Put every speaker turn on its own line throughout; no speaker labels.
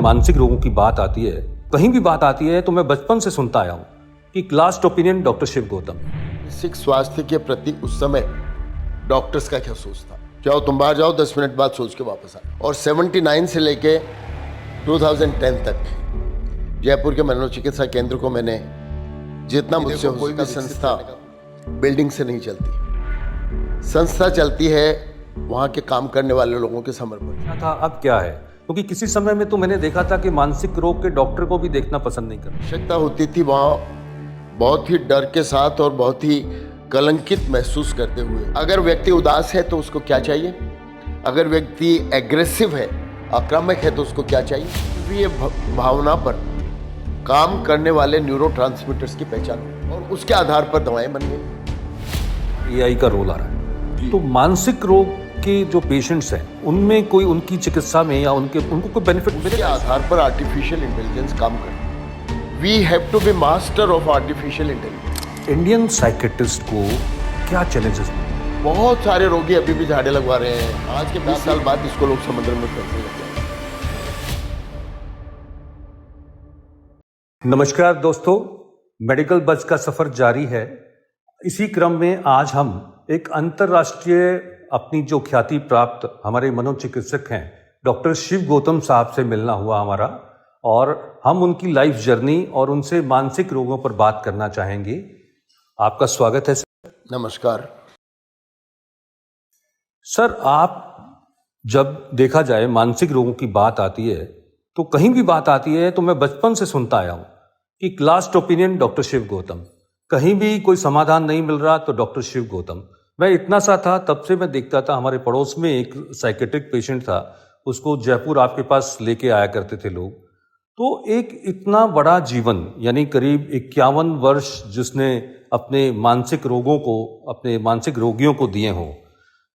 मानसिक रोगों की बात आती है, कहीं भी बात आती है, तो मैं बचपन से सुनता आया हूँ कि last opinion doctor Shiv Gautam.
मानसिक स्वास्थ्य के प्रति उस समय डॉक्टर्स का क्या सोच था? जाओ तुम बाहर जाओ, 10 मिनट बाद सोच के वापस आ। और 79 से लेके 2010 तक जयपुर के मनोचिकित्सा केंद्र को मैंने जितना मुझसे कोई भी संस्था बिल्डिंग से नहीं चलती, संस्था चलती है वहाँ के काम करने वाले लोगों के समर्पण।
क्या था, अब क्या है? क्योंकि किसी समय में तो मैंने देखा था कि मानसिक रोग के डॉक्टर को भी देखना पसंद नहीं करते।
आवश्यकता होती थी वहाँ बहुत ही डर के साथ और बहुत ही कलंकित महसूस करते हुए। अगर व्यक्ति उदास है तो उसको क्या चाहिए, अगर व्यक्ति एग्रेसिव है, आक्रामक है, तो उसको क्या चाहिए। ये भावना पर काम करने वाले न्यूरोट्रांसमीटर्स की पहचान और उसके आधार पर दवाएं बन गई।
एआई का रोल आ रहा है। तो मानसिक रोग के जो पेशेंट्स हैं उनमें कोई उनकी चिकित्सा में या उनको कोई बेनिफिट
मिले, आधार पर आर्टिफिशियल इंटेलिजेंस काम करती। We have to be master of artificial intelligence.
Indian psychiatrist को क्या चैलेंजेस?
बहुत सारे रोगी अभी भी झाड़े लगवा रहे हैं। आज के 20 साल बाद इसको लोग समुद्र में फेंकने लग गए।
नमस्कार दोस्तों, मेडिकल बज का सफर जारी है। इसी क्रम में आज हम एक अंतर्राष्ट्रीय अपनी जो ख्याति प्राप्त हमारे मनोचिकित्सक हैं डॉक्टर शिव गौतम साहब से मिलना हुआ हमारा, और हम उनकी लाइफ जर्नी और उनसे मानसिक रोगों पर बात करना चाहेंगे। आपका स्वागत है सर।
नमस्कार
सर। आप जब देखा जाए मानसिक रोगों की बात आती है, तो कहीं भी बात आती है, तो मैं बचपन से सुनता आया हूँ कि last opinion doctor Shiv Gautam. कहीं भी कोई समाधान नहीं मिल रहा तो डॉक्टर शिव गौतम। मैं इतना सा था तब से मैं देखता था, हमारे पड़ोस में एक साइकेट्रिक पेशेंट था, उसको जयपुर आपके पास लेके आया करते थे लोग। तो एक इतना बड़ा जीवन, यानी करीब 51 वर्ष जिसने अपने मानसिक रोगों को, अपने मानसिक रोगियों को दिए हों,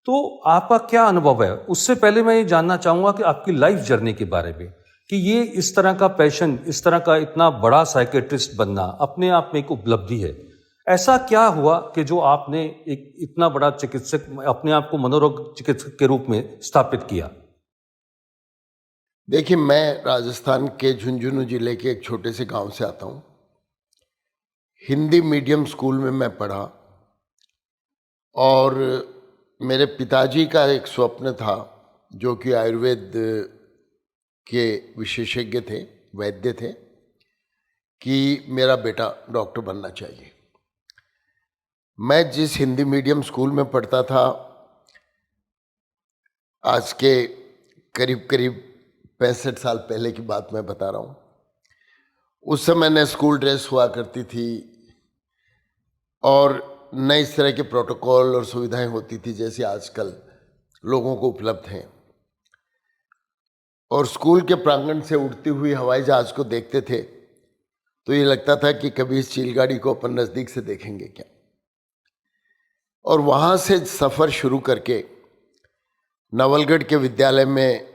तो आपका क्या अनुभव है? उससे पहले मैं ये जानना चाहूँगा कि आपकी लाइफ जर्नी के बारे में, कि ये इस तरह का पैशन, इस तरह का इतना बड़ा साइकेट्रिस्ट बनना अपने आप में एक उपलब्धि है। ऐसा क्या हुआ कि जो आपने एक इतना बड़ा चिकित्सक, अपने आप को मनोरोग चिकित्सक के रूप में स्थापित किया?
देखिए, मैं राजस्थान के झुंझुनू जिले के एक छोटे से गांव से आता हूं। हिंदी मीडियम स्कूल में मैं पढ़ा और मेरे पिताजी का एक स्वप्न था, जो कि आयुर्वेद के विशेषज्ञ थे, वैद्य थे, कि मेरा बेटा डॉक्टर बनना चाहिए। मैं जिस हिंदी मीडियम स्कूल में पढ़ता था, आज के करीब 65 साल पहले की बात मैं बता रहा हूँ। उस समय न स्कूल ड्रेस हुआ करती थी और न इस तरह के प्रोटोकॉल और सुविधाएं होती थी जैसे आजकल लोगों को उपलब्ध हैं। और स्कूल के प्रांगण से उड़ती हुई हवाई जहाज को देखते थे तो ये लगता था कि कभी इस चिलगाड़ी को अपन नज़दीक से देखेंगे क्या। और वहाँ से सफ़र शुरू करके नवलगढ़ के विद्यालय में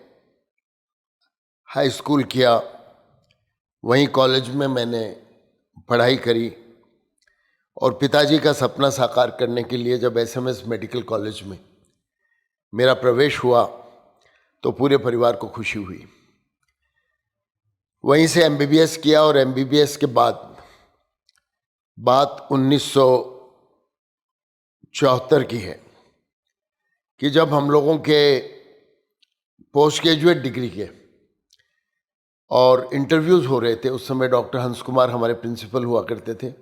हाई स्कूल किया, वहीं कॉलेज में मैंने पढ़ाई करी और पिताजी का सपना साकार करने के लिए जब एसएमएस मेडिकल कॉलेज में मेरा प्रवेश हुआ तो पूरे परिवार को खुशी हुई। वहीं से एमबीबीएस किया और एमबीबीएस के बाद बात 1974 की है कि जब हम लोगों के पोस्ट ग्रेजुएट डिग्री के और इंटरव्यूज़ हो रहे थे। उस समय डॉक्टर हंस कुमार हमारे प्रिंसिपल हुआ करते थे।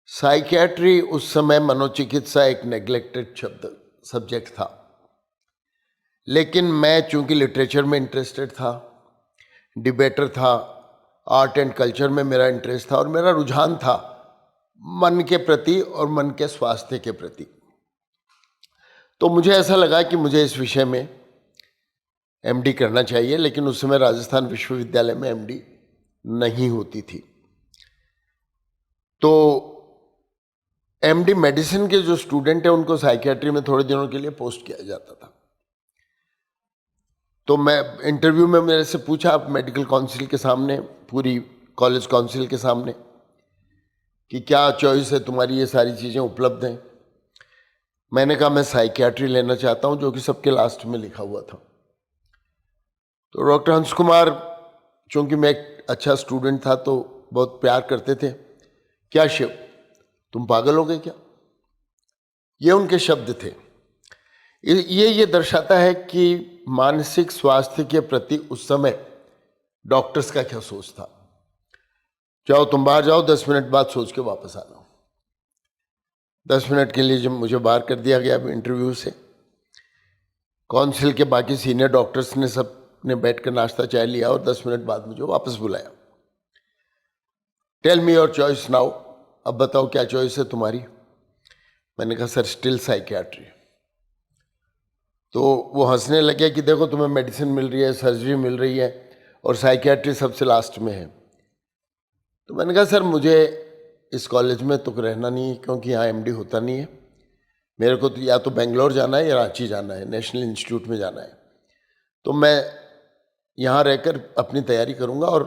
साइकियाट्री उस समय मनोचिकित्सा एक नेग्लेक्टेड सब्जेक्ट था, लेकिन मैं चूंकि लिटरेचर में इंटरेस्टेड था, डिबेटर था, आर्ट एंड कल्चर में मेरा इंटरेस्ट था और मेरा रुझान था मन के प्रति और मन के स्वास्थ्य के प्रति, तो मुझे ऐसा लगा कि मुझे इस विषय में एमडी करना चाहिए। लेकिन उस समय राजस्थान विश्वविद्यालय में एमडी नहीं होती थी, तो एमडी मेडिसिन के जो स्टूडेंट हैं उनको साइकियाट्री में थोड़े दिनों के लिए पोस्ट किया जाता था। तो मैं इंटरव्यू में मेरे से पूछा, आप मेडिकल काउंसिल के सामने, पूरी कॉलेज काउंसिल के सामने, कि क्या चॉइस है तुम्हारी, ये सारी चीज़ें उपलब्ध हैं। मैंने कहा मैं साइकियाट्री लेना चाहता हूँ, जो कि सबके लास्ट में लिखा हुआ था। तो डॉक्टर हंस कुमार, चूंकि मैं एक अच्छा स्टूडेंट था तो बहुत प्यार करते थे। क्या शिव, तुम पागल हो गए क्या? ये उनके शब्द थे। ये दर्शाता है कि मानसिक स्वास्थ्य के प्रति उस समय डॉक्टर्स का क्या सोच था। जाओ तुम बाहर जाओ, 10 मिनट बाद सोच के वापस आना। 10 मिनट के लिए जब मुझे बाहर कर दिया गया इंटरव्यू से, काउंसिल के बाकी सीनियर डॉक्टर्स ने सब ने बैठकर नाश्ता चाय लिया और 10 मिनट बाद मुझे वापस बुलाया। Tell me your choice now, अब बताओ क्या चॉइस है तुम्हारी। मैंने कहा सर स्टिल साइकियाट्री। तो वो हंसने लगे कि देखो तुम्हें मेडिसिन मिल रही है, सर्जरी मिल रही है और साइकियाट्री सबसे लास्ट में है। तो मैंने कहा सर मुझे इस कॉलेज में तो रहना नहीं है, क्योंकि यहाँ एमडी होता नहीं है। मेरे को तो या तो बेंगलोर जाना है या रांची जाना है, नेशनल इंस्टीट्यूट में जाना है। तो मैं यहाँ रहकर अपनी तैयारी करूँगा और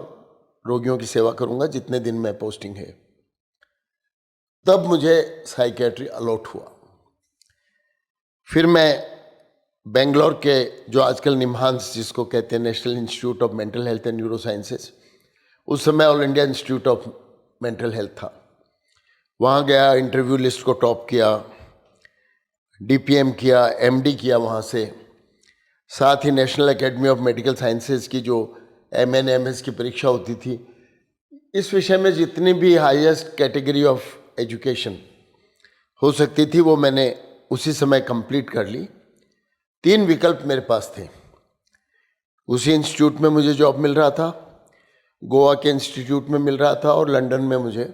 रोगियों की सेवा करूँगा जितने दिन में पोस्टिंग है। तब मुझे साइकियाट्री अलॉट हुआ। फिर मैं बेंगलोर के, जो आजकल निम्हांस जिसको कहते हैं, national institute of mental health and neuro sciences, उस समय all India institute of mental health था, वहाँ गया, इंटरव्यू लिस्ट को टॉप किया, डीपीएम किया, एमडी किया वहाँ से। साथ ही national academy of medical sciences की जो एमएन एमएस की परीक्षा होती थी, इस विषय में जितनी भी हाईएस्ट कैटेगरी ऑफ एजुकेशन हो सकती थी वो मैंने उसी समय कंप्लीट कर ली। 3 विकल्प मेरे पास थे। उसी इंस्टीट्यूट में मुझे जॉब मिल रहा था, गोवा के इंस्टीट्यूट में मिल रहा था और लंदन में मुझे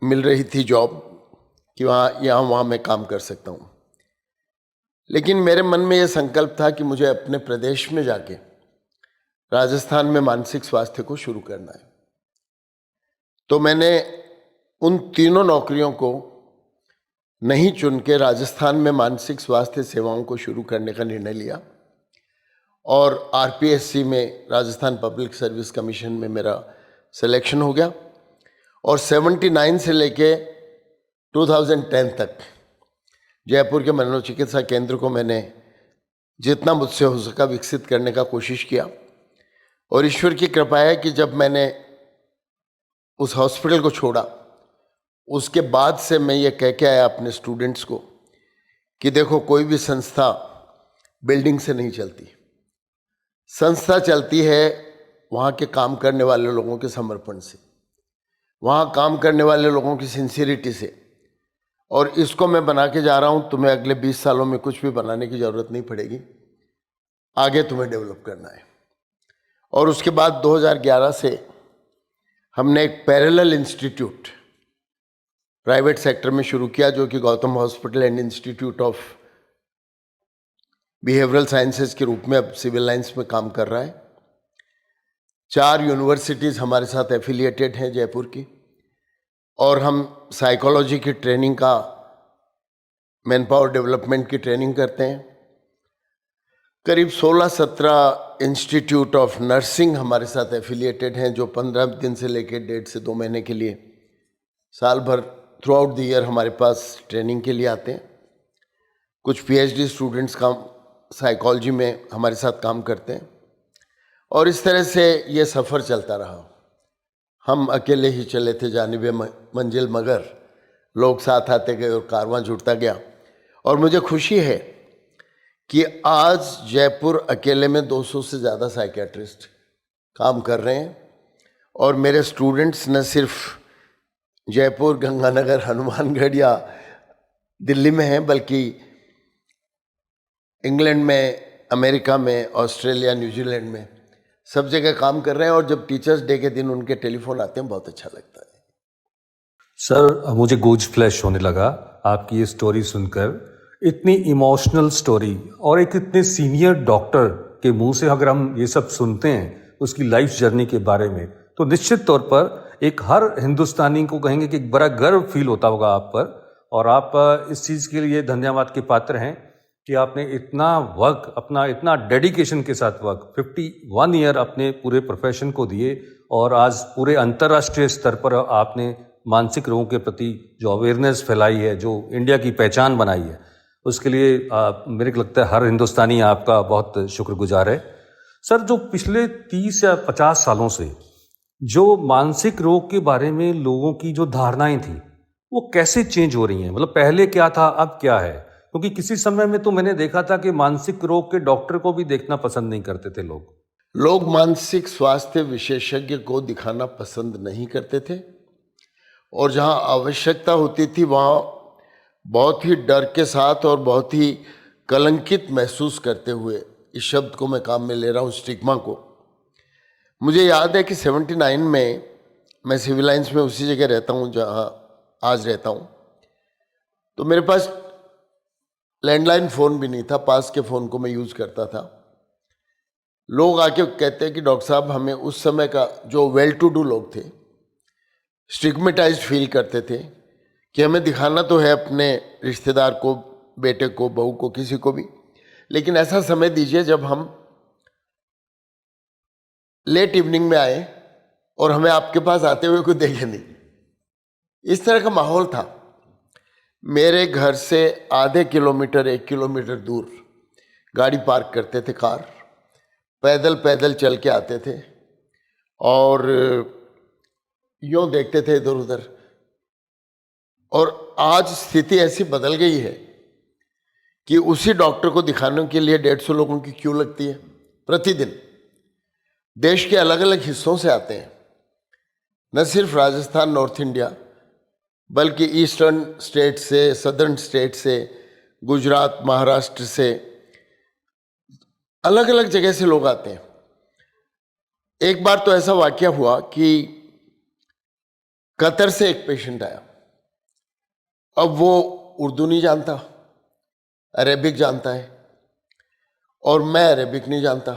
मिल रही थी जॉब कि वहाँ मैं काम कर सकता हूँ। लेकिन मेरे मन में ये संकल्प था कि मुझे अपने प्रदेश में जाके राजस्थान में मानसिक स्वास्थ्य को शुरू करना है। तो मैंने उन तीनों नौकरियों को नहीं चुन के राजस्थान में मानसिक स्वास्थ्य सेवाओं को शुरू करने का निर्णय लिया और आरपीएससी में, राजस्थान पब्लिक सर्विस कमीशन में मेरा सिलेक्शन हो गया और 79 से लेके 2010 तक जयपुर के मनोचिकित्सा केंद्र को मैंने जितना मुझसे हो सका विकसित करने का कोशिश किया। और ईश्वर की कृपा है कि जब मैंने उस हॉस्पिटल को छोड़ा, उसके बाद से मैं ये कह के आया अपने स्टूडेंट्स को कि देखो कोई भी संस्था बिल्डिंग से नहीं चलती। संस्था चलती है वहाँ के काम करने वाले लोगों के समर्पण से, वहाँ काम करने वाले लोगों की सिंसियरिटी से। और इसको मैं बना के जा रहा हूँ, तुम्हें अगले 20 सालों में कुछ भी बनाने की ज़रूरत नहीं पड़ेगी, आगे तुम्हें डेवलप करना है। और उसके बाद 2011 से हमने एक पैरेलल इंस्टीट्यूट प्राइवेट सेक्टर में शुरू किया, जो कि Gautam hospital and institute of behavioural sciences के रूप में अब सिविल लाइंस में काम कर रहा है। 4 यूनिवर्सिटीज़ हमारे साथ एफिलिएटेड हैं जयपुर की, और हम साइकोलॉजी की ट्रेनिंग का, मैन पावर डेवलपमेंट की ट्रेनिंग करते हैं। करीब 16-17 इंस्टीट्यूट ऑफ नर्सिंग हमारे साथ एफिलिएटेड हैं, जो 15 दिन से लेकर 1.5 से 2 महीने के लिए साल भर थ्रू आउट द ईयर हमारे पास ट्रेनिंग के लिए आते हैं। कुछ पीएचडी स्टूडेंट्स काम साइकोलॉजी में हमारे साथ काम करते हैं। और इस तरह से ये सफ़र चलता रहा। हम अकेले ही चले थे जानिबे मंजिल, मगर लोग साथ आते गए और कारवां जुड़ता गया। और मुझे खुशी है कि आज जयपुर अकेले में 200 से ज़्यादा साइकियाट्रिस्ट काम कर रहे हैं। और मेरे स्टूडेंट्स न सिर्फ जयपुर, गंगानगर, हनुमानगढ़ या दिल्ली में हैं, बल्कि इंग्लैंड में, अमेरिका में, ऑस्ट्रेलिया, न्यूजीलैंड में सब जगह काम कर रहे हैं। और जब टीचर्स डे के दिन उनके टेलीफोन आते हैं, बहुत अच्छा लगता है।
सर, मुझे गूज फ्लैश होने लगा आपकी ये स्टोरी सुनकर। इतनी इमोशनल स्टोरी और एक इतने सीनियर डॉक्टर के मुंह से अगर हम ये सब सुनते हैं उसकी लाइफ जर्नी के बारे में, तो निश्चित तौर पर एक हर हिंदुस्तानी को कहेंगे कि एक बड़ा गर्व फील होता होगा आप पर। और आप इस चीज़ के लिए धन्यवाद के पात्र हैं कि आपने इतना वर्क, अपना इतना डेडिकेशन के साथ वर्क 51 ईयर अपने पूरे प्रोफेशन को दिए। और आज पूरे अंतर्राष्ट्रीय स्तर पर आपने मानसिक रोगों के प्रति जो अवेयरनेस फैलाई है, जो इंडिया की पहचान बनाई है, उसके लिए मेरे को लगता है हर हिंदुस्तानी आपका बहुत शुक्रगुजार है। सर, जो पिछले 30 या 50 सालों से जो मानसिक रोग के बारे में लोगों की जो धारणाएं थी, वो कैसे चेंज हो रही हैं? मतलब पहले क्या था, अब क्या है? क्योंकि किसी समय में तो मैंने देखा था कि मानसिक रोग के डॉक्टर को भी देखना पसंद नहीं करते थे लोग।
लोग मानसिक स्वास्थ्य विशेषज्ञ को दिखाना पसंद नहीं करते थे, और जहां आवश्यकता होती थी वहां बहुत ही डर के साथ और बहुत ही कलंकित महसूस करते हुए, इस शब्द को मैं काम में ले रहा हूं, स्टिग्मा को। मुझे याद है कि 79 में मैं सिविल लाइंस में उसी जगह रहता हूं जहां आज रहता हूं। तो मेरे पास लैंडलाइन फ़ोन भी नहीं था, पास के फ़ोन को मैं यूज़ करता था। लोग आके कहते हैं कि डॉक्टर साहब, हमें उस समय का जो वेल टू डू लोग थे स्टिग्मेटाइज्ड फील करते थे कि हमें दिखाना तो है अपने रिश्तेदार को, बेटे को, बहू को, किसी को भी, लेकिन ऐसा समय दीजिए जब हम लेट इवनिंग में आए और हमें आपके पास आते हुए कोई देखे नहीं। इस तरह का माहौल था। मेरे घर से आधे किलोमीटर, 1 किलोमीटर दूर गाड़ी पार्क करते थे, कार, पैदल पैदल चल के आते थे और यूं देखते थे इधर उधर। और आज स्थिति ऐसी बदल गई है कि उसी डॉक्टर को दिखाने के लिए 150 लोगों की क्यू लगती है प्रतिदिन। देश के अलग अलग हिस्सों से आते हैं, न सिर्फ राजस्थान, नॉर्थ इंडिया, बल्कि ईस्टर्न स्टेट से, सदर्न स्टेट से, गुजरात, महाराष्ट्र से, अलग अलग जगह से लोग आते हैं। एक बार तो ऐसा वाकया हुआ कि कतर से एक पेशेंट आया। अब वो उर्दू नहीं जानता, अरेबिक जानता है, और मैं अरेबिक नहीं जानता।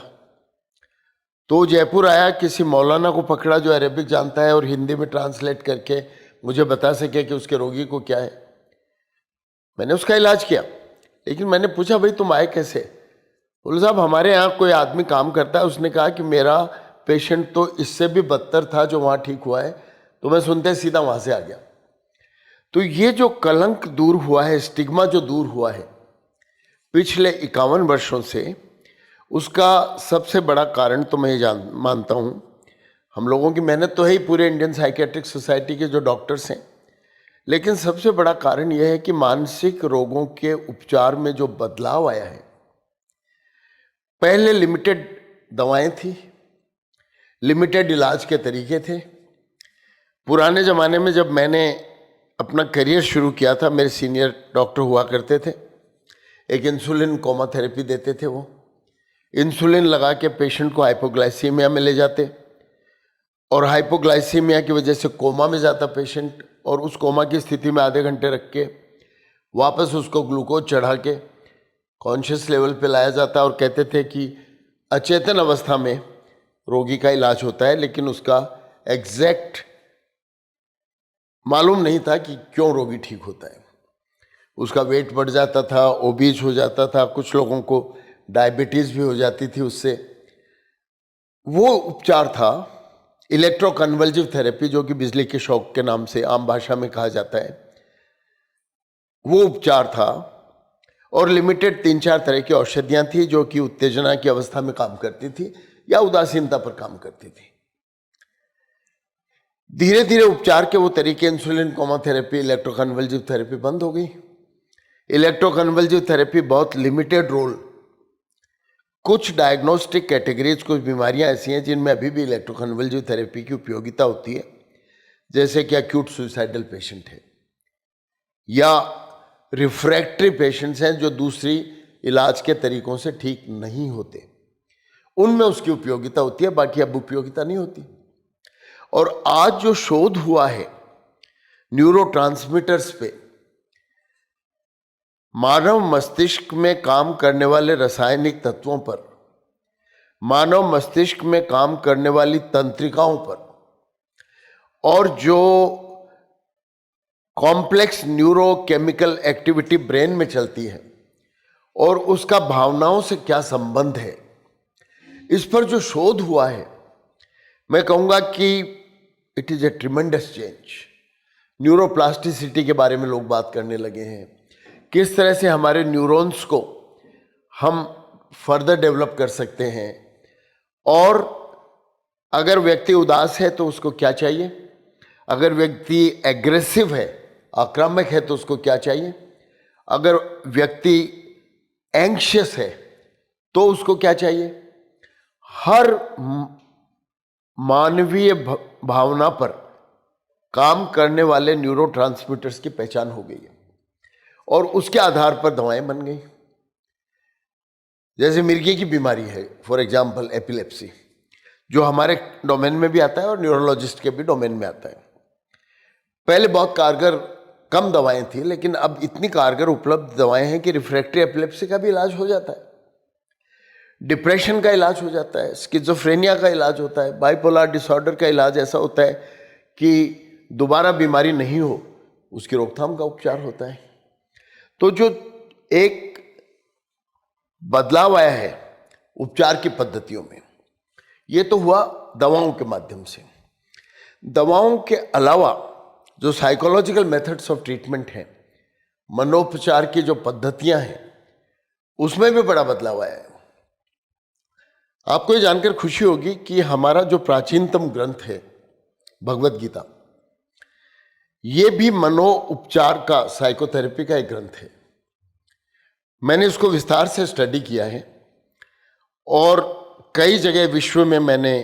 तो जयपुर आया, किसी मौलाना को पकड़ा जो अरेबिक जानता है और हिंदी में ट्रांसलेट करके मुझे बता सके कि उसके रोगी को क्या है। मैंने उसका इलाज किया, लेकिन मैंने पूछा, भाई तुम आए कैसे? बोले, साहब हमारे यहाँ कोई आदमी काम करता है, उसने कहा कि मेरा पेशेंट तो इससे भी बदतर था जो वहाँ ठीक हुआ है, तो मैं सुनते सीधा वहाँ से आ गया। तो ये जो कलंक दूर हुआ है, स्टिग्मा जो दूर हुआ है पिछले 51 वर्षों से, उसका सबसे बड़ा कारण तो मैं ये मानता हूँ, हम लोगों की मेहनत तो है ही, पूरे इंडियन साइकेट्रिक सोसाइटी के जो डॉक्टर्स हैं, लेकिन सबसे बड़ा कारण यह है कि मानसिक रोगों के उपचार में जो बदलाव आया है। पहले लिमिटेड दवाएं थी, लिमिटेड इलाज के तरीके थे। पुराने ज़माने में जब मैंने अपना करियर शुरू किया था, मेरे सीनियर डॉक्टर हुआ करते थे, एक इंसुलिन कोमा थेरेपी देते थे। वो इंसुलिन लगा के पेशेंट को हाइपोग्लाइसीमिया में ले जाते, और हाइपोग्लाइसीमिया की वजह से कोमा में जाता पेशेंट, और उस कोमा की स्थिति में आधे घंटे रख के वापस उसको ग्लूकोज चढ़ा के कॉन्शियस लेवल पे लाया जाता, और कहते थे कि अचेतन अवस्था में रोगी का इलाज होता है, लेकिन उसका एग्जैक्ट मालूम नहीं था कि क्यों रोगी ठीक होता है। उसका वेट बढ़ जाता था, ओबीज हो जाता था, कुछ लोगों को डायबिटीज़ भी हो जाती थी उससे। वो उपचार था इलेक्ट्रोकन्वल्सिव थेरेपी, जो कि बिजली के शॉक के नाम से आम भाषा में कहा जाता है। वो उपचार था, और लिमिटेड 3-4 तरह की औषधियाँ थी जो कि उत्तेजना की अवस्था में काम करती थी या उदासीनता पर काम करती थी। धीरे धीरे उपचार के वो तरीके, insulin coma therapy, electroconvulsive therapy, बंद हो गई। इलेक्ट्रोकन्वल्सिव थेरेपी बहुत लिमिटेड रोल, कुछ डायग्नोस्टिक कैटेगरीज, कुछ बीमारियां ऐसी हैं जिनमें अभी भी इलेक्ट्रोकन्वल्सिव थेरेपी की उपयोगिता होती है, जैसे कि एक्यूट सुसाइडल पेशेंट है, या रिफ्रैक्टरी पेशेंट्स हैं जो दूसरी इलाज के तरीकों से ठीक नहीं होते, उनमें उसकी उपयोगिता होती है, बाकी अब उपयोगिता नहीं होती। और आज जो शोध हुआ है न्यूरोट्रांसमीटर्स पे, मानव मस्तिष्क में काम करने वाले रासायनिक तत्वों पर, मानव मस्तिष्क में काम करने वाली तंत्रिकाओं पर, और जो कॉम्प्लेक्स न्यूरोकेमिकल एक्टिविटी ब्रेन में चलती है, और उसका भावनाओं से क्या संबंध है, इस पर जो शोध हुआ है, मैं कहूँगा कि it is a tremendous change. Neuroplasticity के बारे में लोग बात करने लगे हैं, किस तरह से हमारे न्यूरॉन्स को हम फर्दर डेवलप कर सकते हैं, और अगर व्यक्ति उदास है तो उसको क्या चाहिए, अगर व्यक्ति एग्रेसिव है, आक्रामक है, तो उसको क्या चाहिए, अगर व्यक्ति एंग्शियस है तो उसको क्या चाहिए। हर मानवीय भावना पर काम करने वाले न्यूरोट्रांसमीटर्स की पहचान हो गई है और उसके आधार पर दवाएं बन गई। जैसे मिर्गी की बीमारी है, फॉर एग्जाम्पल एपिलेप्सी, जो हमारे डोमेन में भी आता है और न्यूरोलॉजिस्ट के भी डोमेन में आता है। पहले बहुत कारगर कम दवाएं थी, लेकिन अब इतनी कारगर उपलब्ध दवाएं हैं कि रिफ्रैक्टरी एपिलेप्सी का भी इलाज हो जाता है, डिप्रेशन का इलाज हो जाता है, स्किज़ोफ्रेनिया का इलाज होता है, बाइपोलर डिसऑर्डर का इलाज ऐसा होता है कि दोबारा बीमारी नहीं हो, उसकी रोकथाम का उपचार होता है। तो जो एक बदलाव आया है उपचार की पद्धतियों में, ये तो हुआ दवाओं के माध्यम से। दवाओं के अलावा जो साइकोलॉजिकल मेथड्स ऑफ ट्रीटमेंट हैं, मनोपचार की जो पद्धतियां हैं, उसमें भी बड़ा बदलाव आया है। आपको ये जानकर खुशी होगी कि हमारा जो प्राचीनतम ग्रंथ है भगवत गीता, ये भी मनो उपचार का, साइकोथेरेपी का एक ग्रंथ है। मैंने इसको विस्तार से स्टडी किया है और कई जगह विश्व में मैंने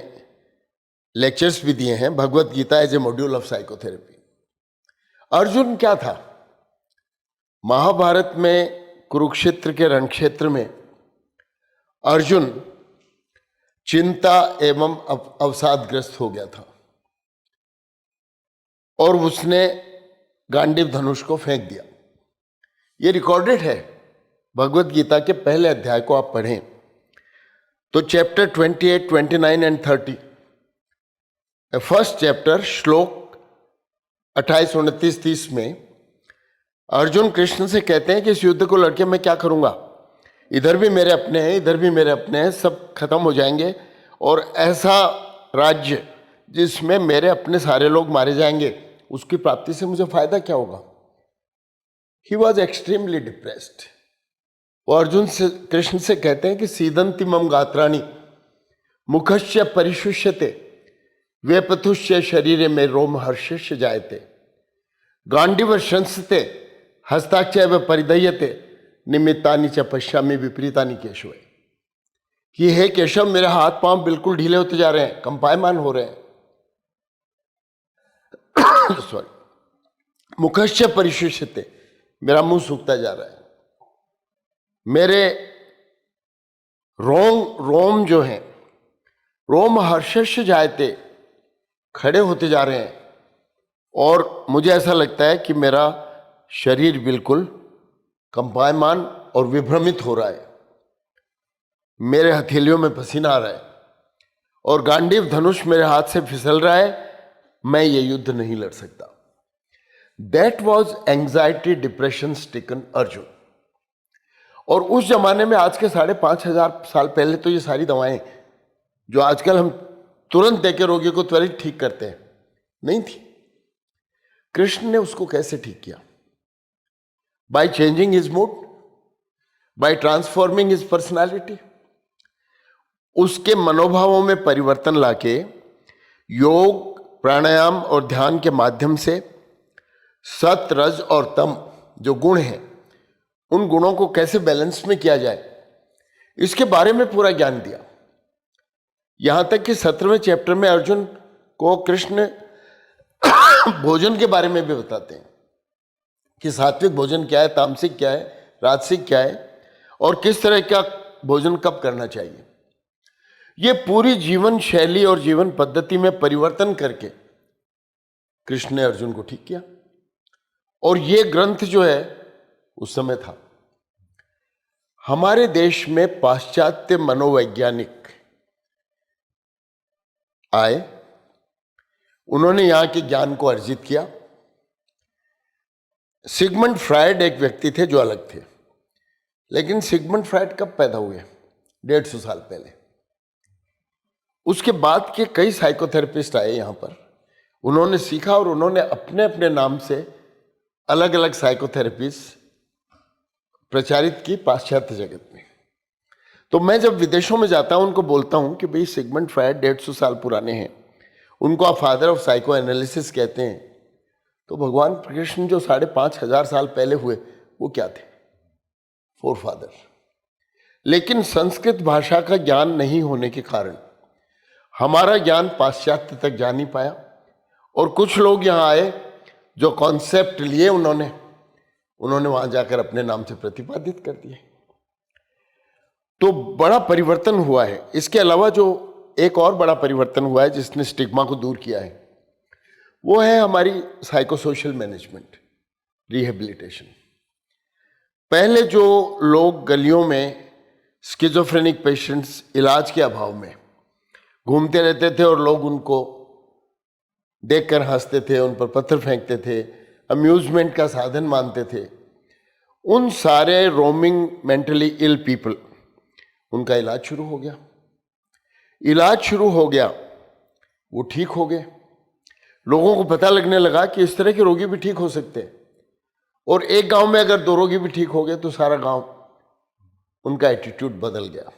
लेक्चर्स भी दिए हैं, Bhagavad Gita as a module of psychotherapy. Arjun क्या था? महाभारत में कुरुक्षेत्र के रणक्षेत्र में अर्जुन चिंता एवं अवसादग्रस्त हो गया था और उसने गांडीव धनुष को फेंक दिया। ये रिकॉर्डेड है, भगवत गीता के पहले अध्याय को आप पढ़ें तो चैप्टर 28, 29 एंड 30, फर्स्ट चैप्टर श्लोक 28, 29, 30 में अर्जुन कृष्ण से कहते हैं कि इस युद्ध को लड़के मैं क्या करूंगा, इधर भी मेरे अपने हैं, इधर भी मेरे अपने हैं, सब खत्म हो जाएंगे और ऐसा राज्य जिसमें मेरे अपने सारे लोग मारे जाएंगे, उसकी प्राप्ति से मुझे फायदा क्या होगा। He was extremely depressed. वो अर्जुन से, कृष्ण से कहते हैं कि सीदंति मम गात्राणि मुखस्य परिशुष्यते वेपथुष्य शरीरे में रोम हर्षस्य जायते गांडीव शंसते हस्ताक्षय परिदयते निमित्तानि च पश्यामि विपरीतानि केशव, कि हे केशव मेरे हाथ पांव बिल्कुल ढीले होते जा रहे हैं, कंपायमान हो रहे हैं। सॉरी, मुखस्य परिशुष्यते, मेरा मुंह सूखता जा रहा है, मेरे रोम जो हैं, रोम हर्षस्य जायते, खड़े होते जा रहे हैं और मुझे ऐसा लगता है कि मेरा शरीर बिल्कुल कंपायमान और विभ्रमित हो रहा है, मेरे हथेलियों में पसीना आ रहा है और गांडीव धनुष मेरे हाथ से फिसल रहा है, मैं ये युद्ध नहीं लड़ सकता। That was anxiety depression स्टिकन Arjun. और उस जमाने में, आज के 5,500 साल पहले, तो ये सारी दवाएं जो आजकल हम तुरंत देकर रोगी को त्वरित ठीक करते हैं, नहीं थी। कृष्ण ने उसको कैसे ठीक किया? By changing his mood, bye transforming his personality. उसके मनोभावों में परिवर्तन लाके योग, प्राणायाम और ध्यान के माध्यम से सत, रज और तम जो गुण हैं, उन गुणों को कैसे बैलेंस में किया जाए, इसके बारे में पूरा ज्ञान दिया। यहां तक कि 17वें चैप्टर में अर्जुन को कृष्ण भोजन के बारे में भी बताते हैं कि सात्विक भोजन क्या है, तामसिक क्या है, राजसिक क्या है और किस तरह का भोजन कब करना चाहिए। ये पूरी जीवन शैली और जीवन पद्धति में परिवर्तन करके कृष्ण ने अर्जुन को ठीक किया। और ये ग्रंथ जो है उस समय था। हमारे देश में पाश्चात्य मनोवैज्ञानिक आए, उन्होंने यहां के ज्ञान को अर्जित किया। सिगमंड फ्रायड एक व्यक्ति थे जो अलग थे, लेकिन सिगमंड फ्रायड कब पैदा हुए? 150 साल पहले। उसके बाद के कई साइकोथेरेपिस्ट आए यहां पर, उन्होंने सीखा और उन्होंने अपने अपने नाम से अलग अलग साइकोथेरेपीज प्रचारित की पाश्चात्य जगत में। तो मैं जब विदेशों में जाता हूं, उनको बोलता हूं कि भाई सिगमंड फ्रायड 150 साल पुराने हैं, उनको आप फादर ऑफ साइको एनालिसिस कहते हैं, तो भगवान कृष्ण जो 5,500 साल पहले हुए वो क्या थे? Four father. लेकिन संस्कृत भाषा का ज्ञान नहीं होने के कारण हमारा ज्ञान पाश्चात्य तक जा नहीं पाया, और कुछ लोग यहाँ आए जो कॉन्सेप्ट लिए उन्होंने वहां जाकर अपने नाम से प्रतिपादित कर दिए। तो बड़ा परिवर्तन हुआ है। इसके अलावा जो एक और बड़ा परिवर्तन हुआ है जिसने स्टिग्मा को दूर किया है, वो है हमारी साइकोसोशल मैनेजमेंट, रिहेबिलिटेशन। पहले जो लोग गलियों में स्किज़ोफ्रेनिक पेशेंट्स इलाज के अभाव में घूमते रहते थे और लोग उनको देखकर हंसते थे, उन पर पत्थर फेंकते थे, अम्यूजमेंट का साधन मानते थे, उन सारे रोमिंग मेंटली इल पीपल, उनका इलाज शुरू हो गया। इलाज शुरू हो गया, वो ठीक हो गए। लोगों को पता लगने लगा कि इस तरह के रोगी भी ठीक हो सकते हैं, और एक गांव में अगर 2 रोगी भी ठीक हो गए तो सारा गांव, उनका एटीट्यूड बदल गया।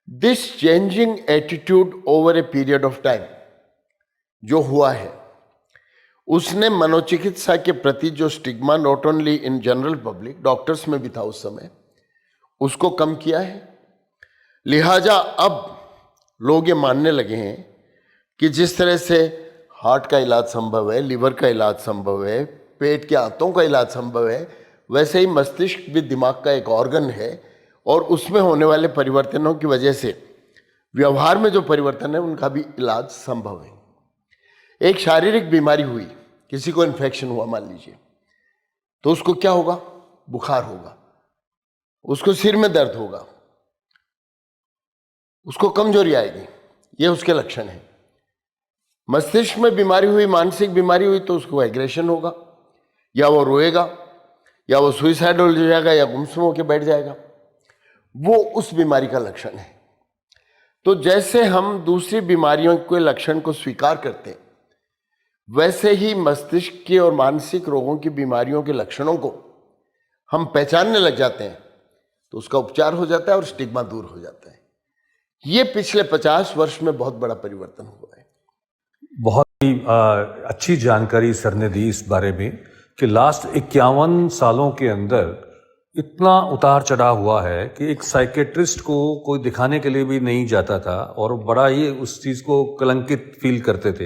This changing attitude over a period of time जो हुआ है, उसने मनोचिकित्सा के प्रति जो stigma not only in general public, doctors में भी था उस समय, उसको कम किया है। लिहाजा अब लोग ये मानने लगे हैं कि जिस तरह से हार्ट का इलाज संभव है, लिवर का इलाज संभव है, पेट के आंतों का इलाज संभव है, वैसे ही मस्तिष्क भी दिमाग का एक ऑर्गन है, और उसमें होने वाले परिवर्तनों की वजह से व्यवहार में जो परिवर्तन है उनका भी इलाज संभव है। एक शारीरिक बीमारी हुई, किसी को इन्फेक्शन हुआ मान लीजिए, तो उसको क्या होगा? बुखार होगा, उसको सिर में दर्द होगा, उसको कमजोरी आएगी, ये उसके लक्षण हैं। मस्तिष्क में बीमारी हुई, मानसिक बीमारी हुई, तो उसको एग्रेशन होगा, या वो रोएगा, या वो सुइसाइड हो जाएगा, या गुमसुम होकर बैठ जाएगा। वो उस बीमारी का लक्षण है। तो जैसे हम दूसरी बीमारियों के लक्षण को स्वीकार करते हैं, वैसे ही मस्तिष्क के और मानसिक रोगों की बीमारियों के लक्षणों को हम पहचानने लग जाते हैं, तो उसका उपचार हो जाता है और स्टिग्मा दूर हो जाता है। ये पिछले 50 वर्ष में बहुत बड़ा परिवर्तन हुआ है।
बहुत ही अच्छी जानकारी सर ने दी इस बारे में कि लास्ट 51 सालों के अंदर इतना उतार चढ़ाव हुआ है कि एक साइकेट्रिस्ट को कोई दिखाने के लिए भी नहीं जाता था, और बड़ा ही उस चीज़ को कलंकित फील करते थे।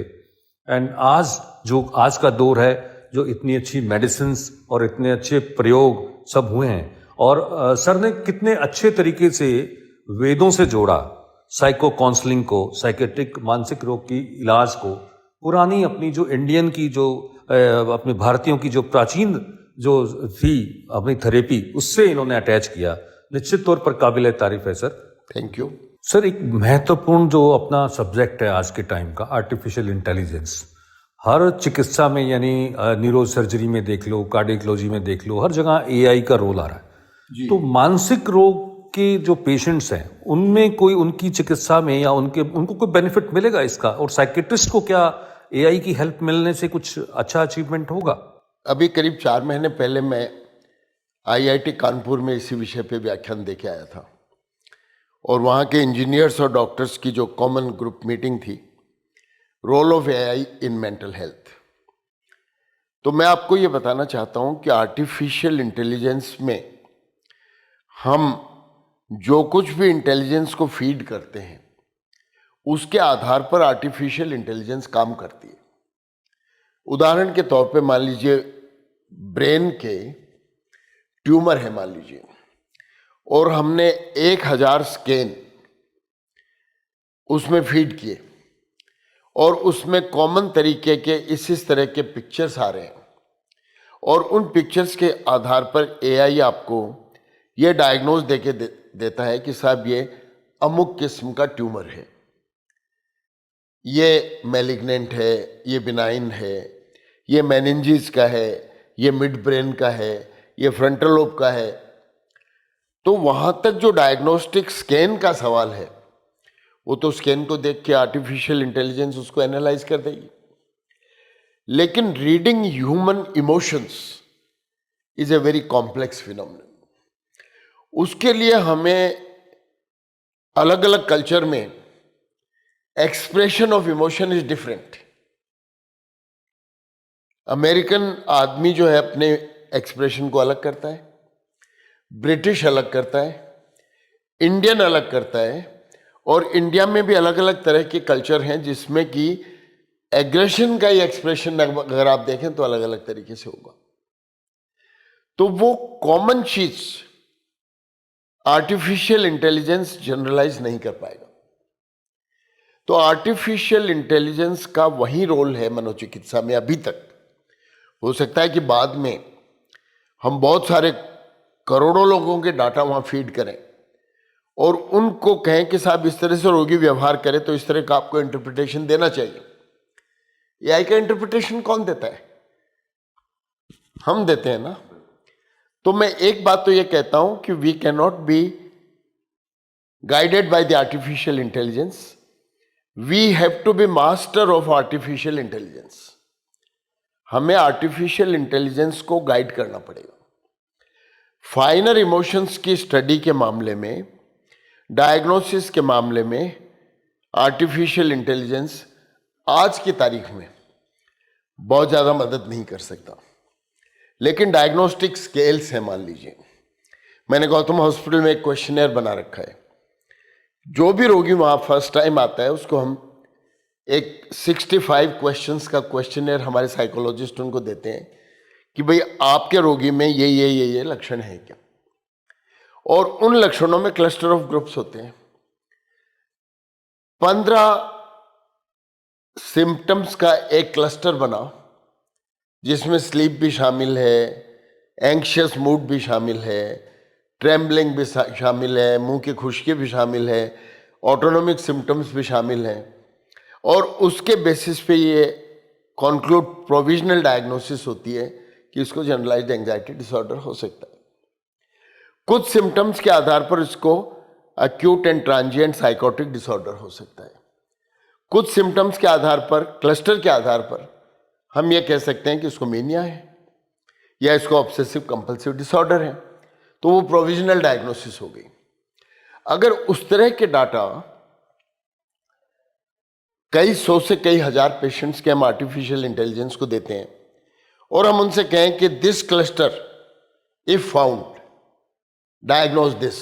एंड आज का दौर है, जो इतनी अच्छी मेडिसिन्स और इतने अच्छे प्रयोग सब हुए हैं, और सर ने कितने अच्छे तरीके से वेदों से जोड़ा साइको काउंसलिंग को, साइकेट्रिक मानसिक रोग की इलाज को, पुरानी अपनी जो इंडियन की जो अपने भारतीयों की जो प्राचीन जो थी अपनी थेरेपी, उससे इन्होंने अटैच किया। निश्चित तौर पर काबिल तारीफ है सर।
Thank you
sir. एक महत्वपूर्ण जो अपना सब्जेक्ट है आज के टाइम का, आर्टिफिशियल इंटेलिजेंस, हर चिकित्सा में, यानी न्यूरो सर्जरी में देख लो, कार्डियोलॉजी में देख लो, हर जगह एआई का रोल आ रहा है। तो मानसिक रोग के जो पेशेंट्स हैं, उनमें कोई उनकी चिकित्सा में या उनको कोई बेनिफिट मिलेगा इसका? और साइकेट्रिस्ट को क्या एआई की हेल्प मिलने से कुछ अच्छा अचीवमेंट होगा?
अभी करीब 4 महीने पहले मैं आईआईटी कानपुर में इसी विषय पे व्याख्यान देके आया था, और वहाँ के इंजीनियर्स और डॉक्टर्स की जो कॉमन ग्रुप मीटिंग थी, role of AI in mental health. तो मैं आपको ये बताना चाहता हूँ कि आर्टिफिशियल इंटेलिजेंस में हम जो कुछ भी इंटेलिजेंस को फीड करते हैं, उसके आधार पर आर्टिफिशियल इंटेलिजेंस काम करती है। उदाहरण के तौर पे मान लीजिए ब्रेन के ट्यूमर है मान लीजिए, और हमने 1000 स्कैन उसमें फीड किए, और उसमें कॉमन तरीके के इस तरह के पिक्चर्स आ रहे हैं, और उन पिक्चर्स के आधार पर एआई आपको ये डायग्नोज देके देता है कि साहब ये अमुक किस्म का ट्यूमर है, ये मैलिग्नेंट है, ये बिनाइन है, ये मेनिंजिस का है, ये मिड ब्रेन का है, ये फ्रंटल लोब का है। तो वहां तक जो डायग्नोस्टिक स्कैन का सवाल है, वो तो स्कैन को देख के आर्टिफिशियल इंटेलिजेंस उसको एनालाइज कर देगी। लेकिन reading human emotions is a very complex phenomenon. उसके लिए हमें अलग अलग कल्चर में expression of emotion is different. American आदमी जो है अपने एक्सप्रेशन को अलग करता है, ब्रिटिश अलग करता है, इंडियन अलग करता है, और इंडिया में भी अलग अलग तरह के कल्चर हैं जिसमें कि एग्रेशन का ही एक्सप्रेशन अगर आप देखें तो अलग अलग तरीके से होगा। तो वो कॉमन चीज आर्टिफिशियल इंटेलिजेंस जनरलाइज नहीं कर पाएगा। तो आर्टिफिशियल इंटेलिजेंस का वही रोल है मनोचिकित्सा में अभी तक। हो सकता है कि बाद में हम बहुत सारे करोड़ों लोगों के डाटा वहां फीड करें और उनको कहें कि साहब इस तरह से रोगी व्यवहार करे तो इस तरह का आपको इंटरप्रिटेशन देना चाहिए। एआई का इंटरप्रिटेशन कौन देता है? हम देते हैं ना। तो मैं एक बात तो ये कहता हूं कि we can not be guided by the artificial intelligence, we have to be master of artificial intelligence. हमें आर्टिफिशियल इंटेलिजेंस को गाइड करना पड़ेगा। फाइनर इमोशंस की स्टडी के मामले में, डायग्नोसिस के मामले में आर्टिफिशियल इंटेलिजेंस आज की तारीख में बहुत ज़्यादा मदद नहीं कर सकता। लेकिन डायग्नोस्टिक स्केल्स हैं। मान लीजिए मैंने गौतम हॉस्पिटल में एक क्वेश्चनेयर बना रखा है। जो भी रोगी वहाँ फर्स्ट टाइम आता है उसको हम एक 65 क्वेश्चंस का क्वेश्चनेयर हमारे साइकोलॉजिस्ट उनको देते हैं कि भाई आपके रोगी में ये लक्षण है क्या, और उन लक्षणों में क्लस्टर ऑफ ग्रुप्स होते हैं। 15 सिम्टम्स का एक क्लस्टर बनाओ जिसमें स्लीप भी शामिल है, एंग्शियस मूड भी शामिल है, ट्रेम्बलिंग भी शामिल है, मुंह की खुश्की भी शामिल है, ऑटोनोमिक सिम्टम्स भी शामिल हैं, और उसके बेसिस पे ये कॉन्क्लूड प्रोविजनल डायग्नोसिस होती है कि इसको जनरलाइज्ड एंजाइटी डिसऑर्डर हो सकता है। कुछ सिम्टम्स के आधार पर इसको acute and transient psychotic disorder हो सकता है। कुछ सिम्टम्स के आधार पर, क्लस्टर के आधार पर हम ये कह सकते हैं कि इसको मेनिया है या इसको ऑब्सेसिव कंपल्सिव डिसऑर्डर है। तो वो प्रोविजनल डायग्नोसिस हो गई। अगर उस तरह के डाटा कई सौ से कई हजार पेशेंट्स के हम आर्टिफिशियल इंटेलिजेंस को देते हैं और हम उनसे कहें कि this cluster if found diagnose this,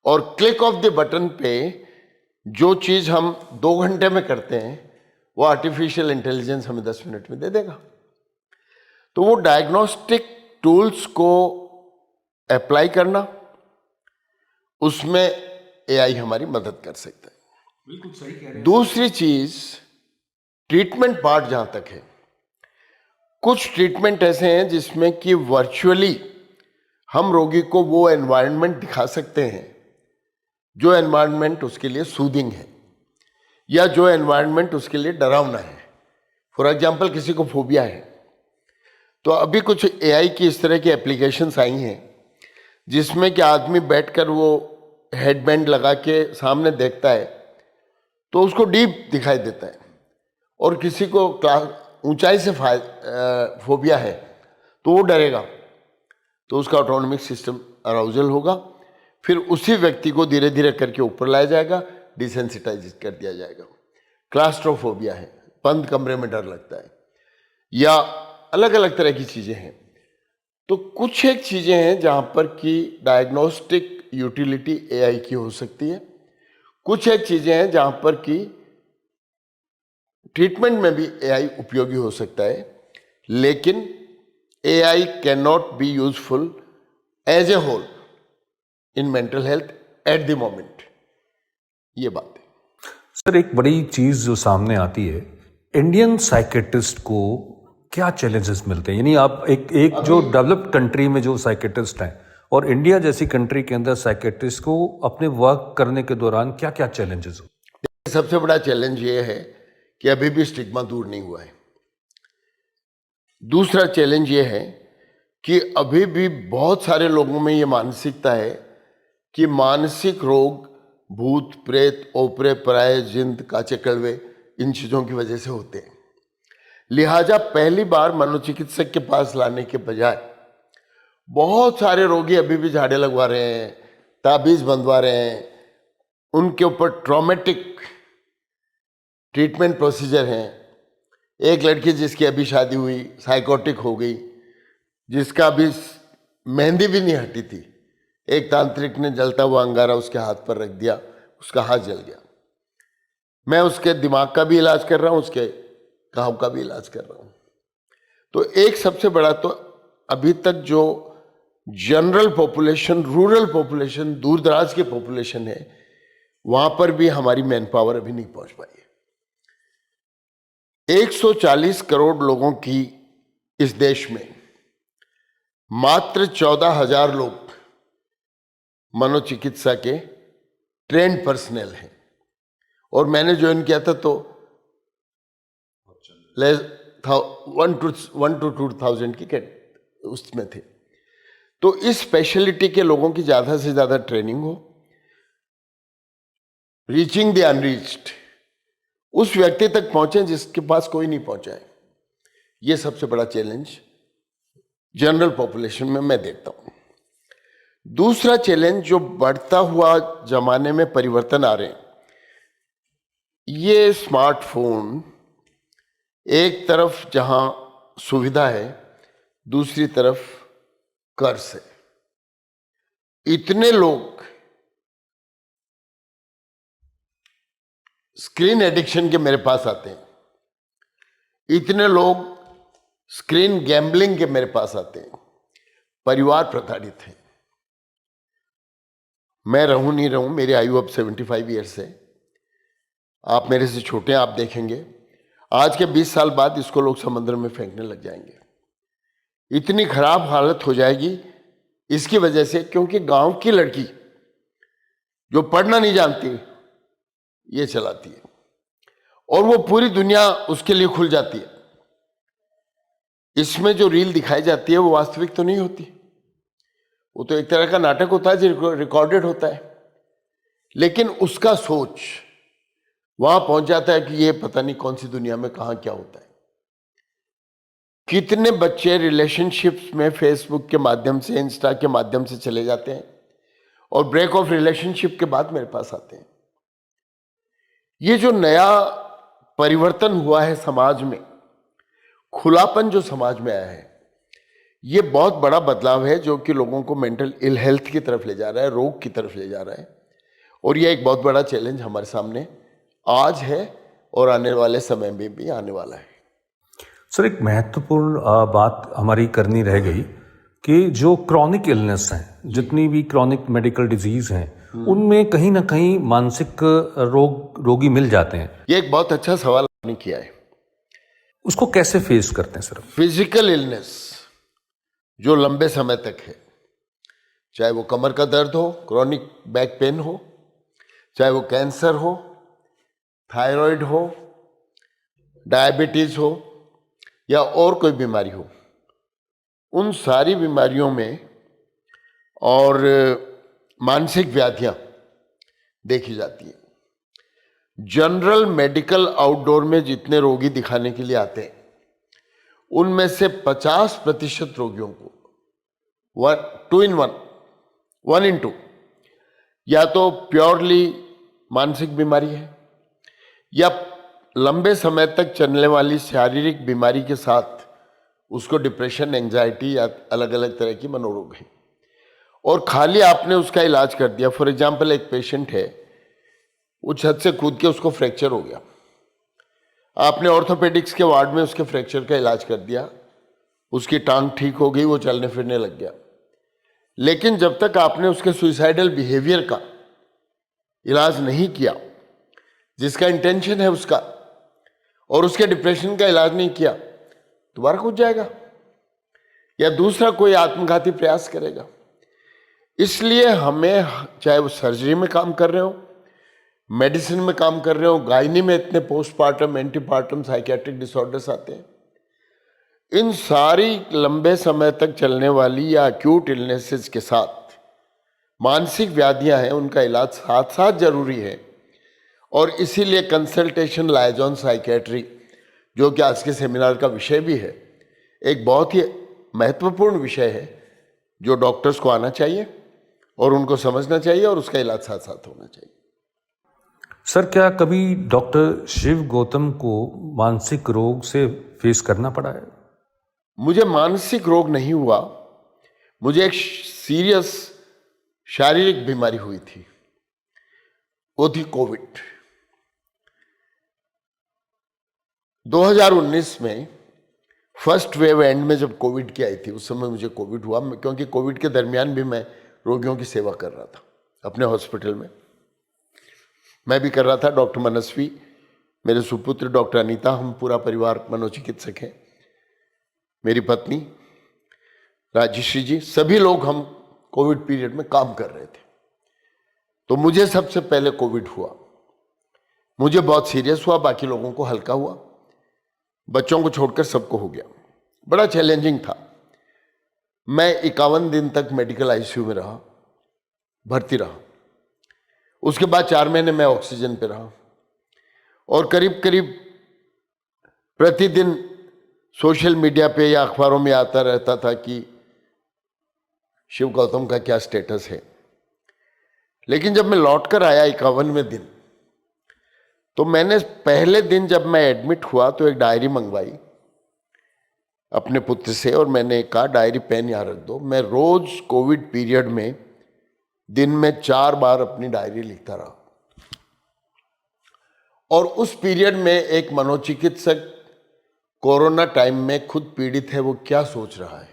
और क्लिक ऑफ द बटन पे जो चीज हम 2 घंटे में करते हैं वो आर्टिफिशियल इंटेलिजेंस हमें 10 मिनट में दे देगा। तो वो डायग्नोस्टिक टूल्स को अप्लाई करना, उसमें एआई हमारी मदद कर सकता है।
बिल्कुल सही कह रहे हैं।
दूसरी चीज ट्रीटमेंट पार्ट जहां तक है, कुछ ट्रीटमेंट ऐसे हैं जिसमें कि वर्चुअली हम रोगी को वो एनवायरनमेंट दिखा सकते हैं जो एनवायरनमेंट उसके लिए सूदिंग है या जो एनवायरनमेंट उसके लिए डरावना है। फॉर एग्जाम्पल किसी को फोबिया है, तो अभी कुछ एआई की इस तरह की एप्लीकेशंस आई हैं जिसमें कि आदमी बैठकर वो हेडबैंड लगा के सामने देखता है तो उसको डीप दिखाई देता है, और किसी को ऊंचाई से फोबिया है तो वो डरेगा, तो उसका ऑटोनॉमिक सिस्टम अराउजल होगा। फिर उसी व्यक्ति को धीरे धीरे करके ऊपर लाया जाएगा, डिसेंसिटाइज कर दिया जाएगा। क्लास्ट्रोफोबिया है, बंद कमरे में डर लगता है, या अलग अलग तरह की चीजें हैं। तो कुछ एक चीजें हैं जहां पर कि डायग्नोस्टिक यूटिलिटी एआई की हो सकती है, कुछ एक चीजें हैं जहां पर कि ट्रीटमेंट में भी एआई उपयोगी हो सकता है, लेकिन AI can not be useful as a whole in mental health at the moment. ये बात है।
सर, एक बड़ी चीज जो सामने आती है, इंडियन साइकेट्रिस्ट को क्या चैलेंजेस मिलते हैं? यानी आप एक जो डेवलप्ड कंट्री में जो साइकेट्रिस्ट हैं और इंडिया जैसी कंट्री के अंदर साइकेट्रिस्ट को अपने वर्क करने के दौरान क्या क्या चैलेंजेस हो?
सबसे बड़ा चैलेंज ये है कि अभी भी स्टिग्मा दूर नहीं हुआ है। दूसरा चैलेंज ये है कि अभी भी बहुत सारे लोगों में ये मानसिकता है कि मानसिक रोग भूत प्रेत ओपरे पराये जिंद काचे कड़वे इन चीजों की वजह से होते हैं। लिहाजा पहली बार मनोचिकित्सक के पास लाने के बजाय बहुत सारे रोगी अभी भी झाड़े लगवा रहे हैं, ताबीज बंधवा रहे हैं, उनके ऊपर ट्रॉमेटिक ट्रीटमेंट प्रोसीजर हैं। एक लड़की जिसकी अभी शादी हुई, साइकोटिक हो गई, जिसका अभी मेहंदी भी नहीं हटी थी, एक तांत्रिक ने जलता हुआ अंगारा उसके हाथ पर रख दिया, उसका हाथ जल गया। मैं उसके दिमाग का भी इलाज कर रहा हूँ, उसके घाव का भी इलाज कर रहा हूँ। तो एक सबसे बड़ा तो अभी तक जो जनरल पॉपुलेशन, रूरल पॉपुलेशन, दूर दराज की पॉपुलेशन है, वहां पर भी हमारी मैन पावर अभी नहीं पहुंच पाई है। 140 करोड़ लोगों की इस देश में मात्र 14,000 लोग मनोचिकित्सा के ट्रेंड पर्सनल हैं, और मैंने ज्वाइन किया था तो 1 to 2,000 की उसमें थे। तो इस स्पेशलिटी के लोगों की ज्यादा से ज्यादा ट्रेनिंग हो, रीचिंग द अनरीच्ड, उस व्यक्ति तक पहुंचे जिसके पास कोई नहीं पहुंचा है। ये सबसे बड़ा चैलेंज जनरल पॉपुलेशन में मैं देखता हूं। दूसरा चैलेंज जो बढ़ता हुआ जमाने में परिवर्तन आ रहे हैं, ये स्मार्टफोन एक तरफ जहां सुविधा है, दूसरी तरफ कर्ज है। इतने लोग स्क्रीन एडिक्शन के मेरे पास आते हैं, इतने लोग स्क्रीन गैम्बलिंग के मेरे पास आते हैं, परिवार प्रताड़ित है। मैं रहूं नहीं रहूं, मेरी आयु अब 75 ईयर्स है, आप मेरे से छोटे हैं, आप देखेंगे आज के 20 साल बाद इसको लोग समुद्र में फेंकने लग जाएंगे। इतनी खराब हालत हो जाएगी इसकी वजह से, क्योंकि गांव की लड़की जो पढ़ना नहीं जानती ये चलाती है, और वो पूरी दुनिया उसके लिए खुल जाती है। इसमें जो रील दिखाई जाती है वो वास्तविक तो नहीं होती, वो तो एक तरह का नाटक होता है जो रिकॉर्डेड होता है, लेकिन उसका सोच वहां पहुंच जाता है कि ये पता नहीं कौन सी दुनिया में कहां क्या होता है। कितने बच्चे रिलेशनशिप्स में फेसबुक के माध्यम से, इंस्टा के माध्यम से चले जाते हैं और ब्रेक ऑफ रिलेशनशिप के बाद मेरे पास आते हैं। ये जो नया परिवर्तन हुआ है समाज में, खुलापन जो समाज में आया है, ये बहुत बड़ा बदलाव है जो कि लोगों को मेंटल इल हेल्थ की तरफ ले जा रहा है, रोग की तरफ ले जा रहा है। और ये एक बहुत बड़ा चैलेंज हमारे सामने आज है और आने वाले समय में भी आने वाला है।
सर, एक महत्वपूर्ण बात हमारी करनी रह गई कि जो क्रॉनिक इलनेस हैं, जितनी भी क्रॉनिक मेडिकल डिजीज हैं, उनमें कहीं ना कहीं मानसिक रोगी मिल जाते हैं।
ये एक बहुत अच्छा सवाल आपने किया है।
उसको कैसे फेस करते हैं सर?
फिजिकल इलनेस जो लंबे समय तक है, चाहे वो कमर का दर्द हो, क्रॉनिक बैक पेन हो, चाहे वो कैंसर हो, थायराइड हो, डायबिटीज हो, या और कोई बीमारी हो, उन सारी बीमारियों में और मानसिक व्याधियां देखी जाती है। जनरल मेडिकल आउटडोर में जितने रोगी दिखाने के लिए आते हैं, उनमें से 50% रोगियों को 1 in 2 या तो प्योरली मानसिक बीमारी है, या लंबे समय तक चलने वाली शारीरिक बीमारी के साथ उसको डिप्रेशन, एंजाइटी या अलग अलग तरह की मनोरोग है, और खाली आपने उसका इलाज कर दिया। फॉर एग्जाम्पल, एक पेशेंट है, वो छत से कूद के उसको फ्रैक्चर हो गया, आपने ऑर्थोपेडिक्स के वार्ड में उसके फ्रैक्चर का इलाज कर दिया, उसकी टांग ठीक हो गई, वो चलने फिरने लग गया। लेकिन जब तक आपने उसके सुइसाइडल बिहेवियर का इलाज नहीं किया, जिसका इंटेंशन है उसका, और उसके डिप्रेशन का इलाज नहीं किया, दोबारा कूद जाएगा या दूसरा कोई आत्मघाती प्रयास करेगा। इसलिए हमें, चाहे वो सर्जरी में काम कर रहे हो, मेडिसिन में काम कर रहे हो, गायनी में इतने पोस्टपार्टम, एंटीपार्टम साइकियाट्रिक डिसऑर्डर्स आते हैं, इन सारी लंबे समय तक चलने वाली या एक्यूट इलनेसेस के साथ मानसिक व्याधियां हैं, उनका इलाज साथ साथ जरूरी है। और इसीलिए कंसल्टेशन लाइजॉन साइकियाट्री, जो कि आज के सेमिनार का विषय भी है, एक बहुत ही महत्वपूर्ण विषय है जो डॉक्टर्स को आना चाहिए और उनको समझना चाहिए, और उसका इलाज साथ साथ होना चाहिए।
सर, क्या कभी डॉक्टर शिव गौतम को मानसिक रोग से फेस करना पड़ा है?
मुझे मानसिक रोग नहीं हुआ, मुझे एक सीरियस शारीरिक बीमारी हुई थी, वो थी कोविड। 2019 में फर्स्ट वेव एंड में जब कोविड की आई थी, उस समय मुझे कोविड हुआ, क्योंकि कोविड के दरमियान भी मैं रोगियों की सेवा कर रहा था अपने हॉस्पिटल में। मैं भी कर रहा था, डॉक्टर मनस्वी, मेरे सुपुत्र डॉक्टर अनीता, हम पूरा परिवार मनोचिकित्सक हैं, मेरी पत्नी राजश्री जी, सभी लोग हम कोविड पीरियड में काम कर रहे थे। तो मुझे सबसे पहले कोविड हुआ, मुझे बहुत सीरियस हुआ, बाकी लोगों को हल्का हुआ, बच्चों को छोड़कर सबको हो गया। बड़ा चैलेंजिंग था। मैं 51 दिन तक मेडिकल आईसीयू में रहा, भर्ती रहा। उसके बाद 4 महीने मैं ऑक्सीजन पे रहा और करीब करीब प्रतिदिन सोशल मीडिया पे या अखबारों में आता रहता था कि शिव गौतम का क्या स्टेटस है। लेकिन जब मैं लौट कर आया 51वें दिन, तो मैंने पहले दिन जब मैं एडमिट हुआ तो एक डायरी मंगवाई अपने पुत्र से और मैंने कहा डायरी पेन यहाँ रख दो। मैं रोज कोविड पीरियड में दिन में 4 बार अपनी डायरी लिखता रहा। और उस पीरियड में एक मनोचिकित्सक कोरोना टाइम में खुद पीड़ित है, वो क्या सोच रहा है,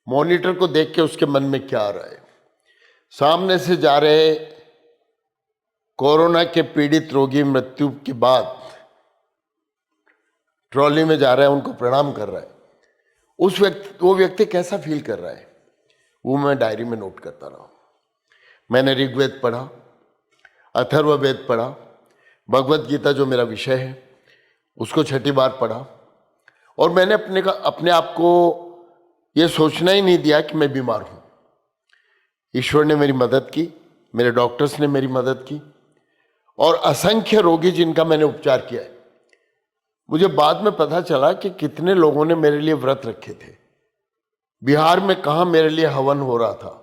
मॉनिटर को देख के उसके मन में क्या आ रहा है। सामने से जा रहे कोरोना के पीड़ित रोगी मृत्यु के बाद ट्रॉली में जा रहा है, उनको प्रणाम कर रहा है, वो व्यक्ति कैसा फील कर रहा है, वो मैं डायरी में नोट करता रहा। मैंने ऋग्वेद पढ़ा, अथर्ववेद पढ़ा, भगवत गीता जो मेरा विषय है उसको 6ठी बार पढ़ा और मैंने अपने आप को ये सोचना ही नहीं दिया कि मैं बीमार हूं। ईश्वर ने मेरी मदद की, मेरे डॉक्टर्स ने मेरी मदद की और असंख्य रोगी जिनका मैंने उपचार किया है। मुझे बाद में पता चला कि कितने लोगों ने मेरे लिए व्रत रखे थे। बिहार में कहाँ मेरे लिए हवन हो रहा था,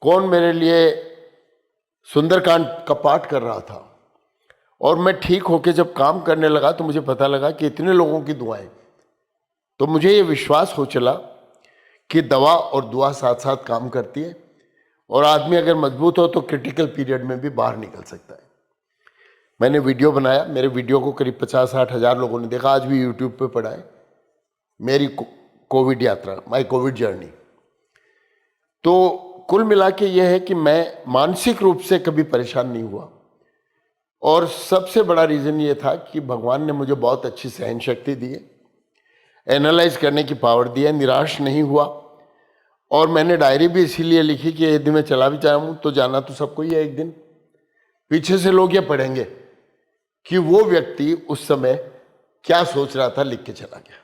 कौन मेरे लिए सुंदरकांड का पाठ कर रहा था। और मैं ठीक होके जब काम करने लगा तो मुझे पता लगा कि इतने लोगों की दुआएं। तो मुझे ये विश्वास हो चला कि दवा और दुआ साथ साथ काम करती है और आदमी अगर मजबूत हो तो क्रिटिकल पीरियड में भी बाहर निकल सकता है। मैंने वीडियो बनाया, मेरे वीडियो को करीब 50-60 हज़ार लोगों ने देखा, आज भी यूट्यूब पे पड़ा है, मेरी कोविड यात्रा, माई कोविड जर्नी। तो कुल मिला के यह है कि मैं मानसिक रूप से कभी परेशान नहीं हुआ और सबसे बड़ा रीज़न ये था कि भगवान ने मुझे बहुत अच्छी सहन शक्ति दी है, एनालाइज करने की पावर दी है, निराश नहीं हुआ। और मैंने डायरी भी इसीलिए लिखी कि यदि मैं चला भी चाहूँ तो जाना तो सबको ही है एक दिन। पीछे से लोग ये पढ़ेंगे कि वो व्यक्ति उस समय क्या सोच रहा था, लिख के चला गया।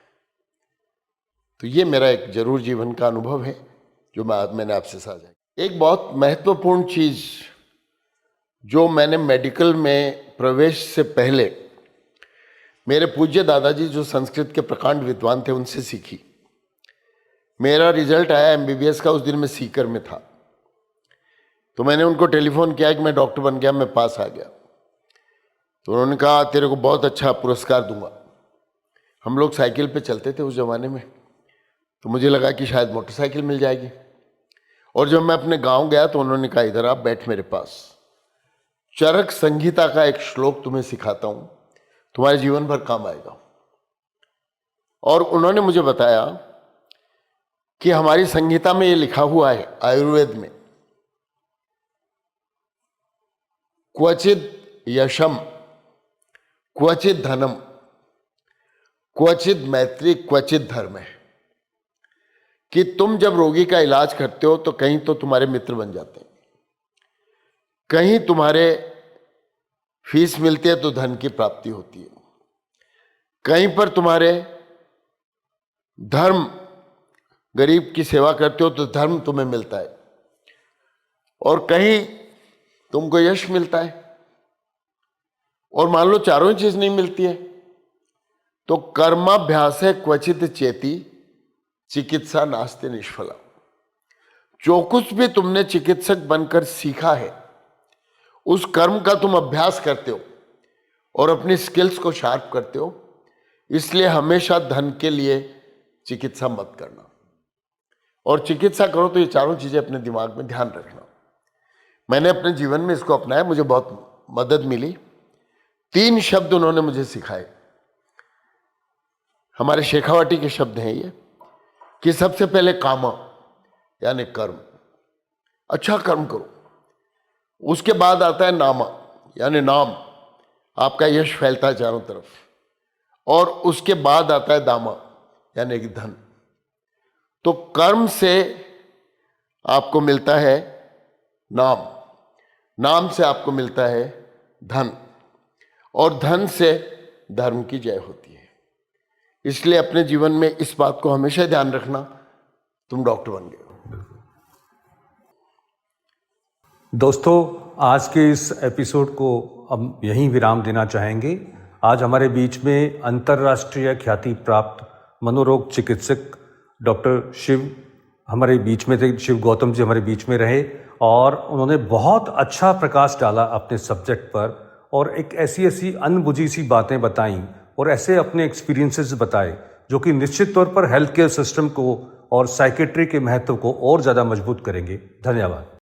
तो ये मेरा एक जरूर जीवन का अनुभव है जो मैंने आपसे साझा किया। एक बहुत महत्वपूर्ण चीज जो मैंने मेडिकल में प्रवेश से पहले मेरे पूज्य दादाजी जो संस्कृत के प्रकांड विद्वान थे उनसे सीखी। मेरा रिजल्ट आया एमबीबीएस का, उस दिन मैं सीकर में था। तो मैंने उनको टेलीफोन किया कि मैं डॉक्टर बन गया, मैं पास आ गया। तो उन्होंने कहा तेरे को बहुत अच्छा पुरस्कार दूंगा। हम लोग साइकिल पे चलते थे उस जमाने में, तो मुझे लगा कि शायद मोटरसाइकिल मिल जाएगी। और जब मैं अपने गांव गया तो उन्होंने कहा इधर आप बैठ मेरे पास, चरक संहिता का एक श्लोक तुम्हें सिखाता हूं, तुम्हारे जीवन भर काम आएगा। और उन्होंने मुझे बताया कि हमारी संहिता में ये लिखा हुआ है आयुर्वेद में, क्वचित यशम क्वचित धनम क्वचित मैत्री क्वचित धर्म है, कि तुम जब रोगी का इलाज करते हो तो कहीं तो तुम्हारे मित्र बन जाते हैं, कहीं तुम्हारे फीस मिलती है तो धन की प्राप्ति होती है, कहीं पर तुम्हारे धर्म, गरीब की सेवा करते हो तो धर्म तुम्हें मिलता है, और कहीं तुमको यश मिलता है। और मान लो चारों ही चीज नहीं मिलती है तो कर्माभ्यास है क्वचित चेती चिकित्सा नास्ते निष्फला। जो कुछ भी तुमने चिकित्सक बनकर सीखा है उस कर्म का तुम अभ्यास करते हो और अपनी स्किल्स को शार्प करते हो, इसलिए हमेशा धन के लिए चिकित्सा मत करना। और चिकित्सा करो तो ये चारों चीजें अपने दिमाग में ध्यान रखना। मैंने अपने जीवन में इसको अपनाया, मुझे बहुत मदद मिली। 3 शब्द उन्होंने मुझे सिखाए, हमारे शेखावटी के शब्द हैं ये, कि सबसे पहले कामा यानी कर्म, अच्छा कर्म करो। उसके बाद आता है नामा यानी नाम, आपका यश फैलता है चारों तरफ। और उसके बाद आता है दामा यानी कि धन। तो कर्म से आपको मिलता है नाम, नाम से आपको मिलता है धन, और धन से धर्म की जय होती है। इसलिए अपने जीवन में इस बात को हमेशा ध्यान रखना, तुम डॉक्टर बन गए हो।
दोस्तों, आज के इस एपिसोड को हम यहीं विराम देना चाहेंगे। आज हमारे बीच में अंतर्राष्ट्रीय ख्याति प्राप्त मनोरोग चिकित्सक डॉक्टर शिव हमारे बीच में थे। शिव गौतम जी हमारे बीच में रहे और उन्होंने बहुत अच्छा प्रकाश डाला अपने सब्जेक्ट पर, और एक ऐसी अनबुझी सी बातें बताईं और ऐसे अपने एक्सपीरियंसेस बताए जो कि निश्चित तौर पर हेल्थ केयर सिस्टम को और साइकेट्री के महत्व को और ज़्यादा मजबूत करेंगे। धन्यवाद।